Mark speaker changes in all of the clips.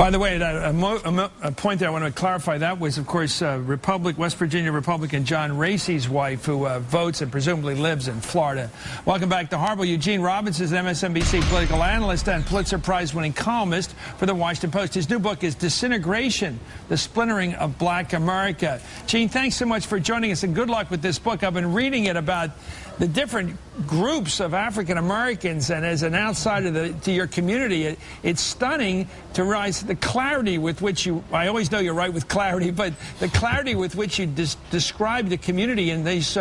Speaker 1: By the way, a point that I want to clarify, that was, of course, West Virginia Republican John Racy's wife, who votes and presumably lives in Florida. Welcome back to Hardball. Eugene Robbins is an MSNBC political analyst and Pulitzer Prize-winning columnist for the Washington Post. His new book is Disintegration, The Splintering of Black America. Gene, thanks so much for joining us, and good luck with this book. I've been reading it about the different groups of African Americans, and as an outsider to your community, it's stunning to realize the clarity with which I always know you're right with clarity, but the clarity with which you describe the community in these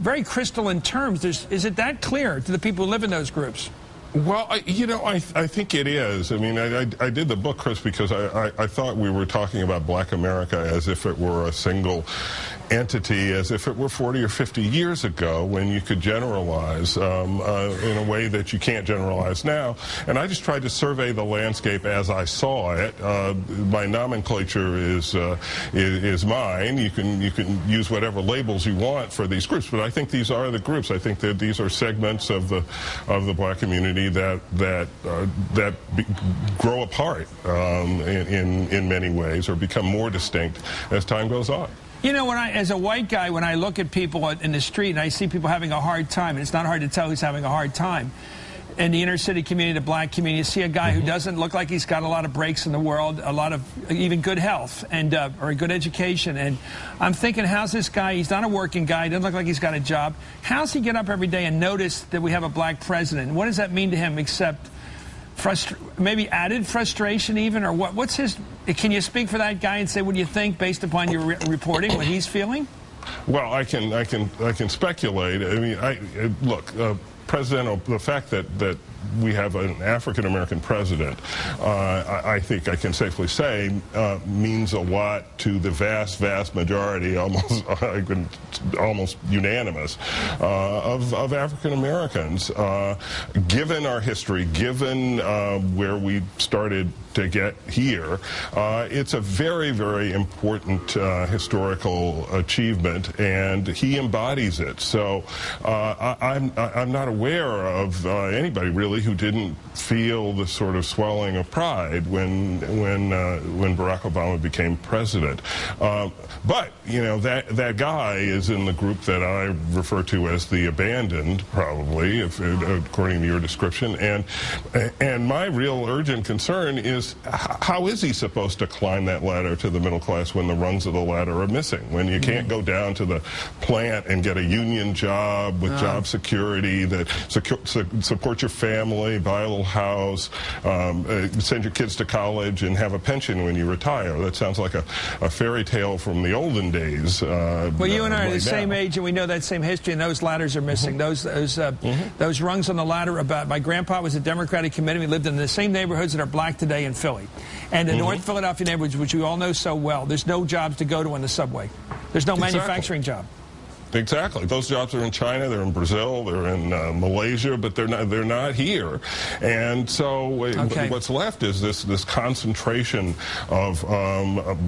Speaker 1: very crystalline terms. Is it that clear to the people who live in those groups?
Speaker 2: Well, I think it is. I mean, I did the book, Chris, because I thought we were talking about Black America as if it were a single entity, as if it were 40 or 50 years ago, when you could generalize in a way that you can't generalize now. And I just tried to survey the landscape as I saw it. My nomenclature is mine. You can use whatever labels you want for these groups, but I think these are the groups. I think that these are segments of the Black community that grow apart in many ways, or become more distinct as time goes on.
Speaker 1: You know, as a white guy, when I look at people in the street and I see people having a hard time, and it's not hard to tell who's having a hard time, in the inner city community, the black community, you see a guy who doesn't look like he's got a lot of breaks in the world, a lot of even good health, and or a good education. And I'm thinking, how's this guy? He's not a working guy. He doesn't look like he's got a job. How's he get up every day and notice that we have a black president? What does that mean to him, except maybe added frustration even, or what's his? Can you speak for that guy and say what do you think based upon your reporting, what he's feeling?
Speaker 2: Well, I can speculate. I mean, look, the fact that we have an African-American president, I think I can safely say, means a lot to the vast majority, almost unanimous, of African-Americans. Given our history, given where we started to get here, it's a very important historical achievement, and he embodies it. So I'm not aware of anybody really who didn't feel the sort of swelling of pride when Barack Obama became president. But that guy is in the group that I refer to as the abandoned, probably, according to your description. And my real urgent concern is, how is he supposed to climb that ladder to the middle class when the rungs of the ladder are missing? When you can't go down to the plant and get a union job with job security that supports your family, buy a little house, send your kids to college, and have a pension when you retire. That sounds like a fairy tale from the olden days.
Speaker 1: Well, you and I are the same age, and we know that same history, and those ladders are missing. Those rungs on the ladder. My grandpa was a Democratic committeeman. We lived in the same neighborhoods that are black today in Philly. And the North Philadelphia neighborhoods, which you all know so well, there's no jobs to go to on the subway. There's no manufacturing job.
Speaker 2: Exactly. Those jobs are in China, they're in Brazil, they're in Malaysia, but they're not here. And so what's left is this concentration of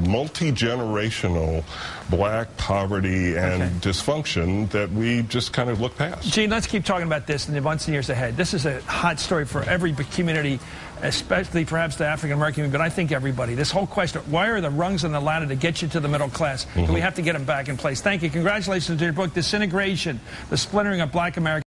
Speaker 2: multi-generational black poverty and dysfunction that we just kind of look past.
Speaker 1: Gene, let's keep talking about this in the months and years ahead. This is a hot story for every community, especially perhaps the African American community, but I think everybody. This whole question, why are the rungs on the ladder to get you to the middle class? Do we have to get them back in place? Thank you. Congratulations on your book, Disintegration, The Splintering of Black America.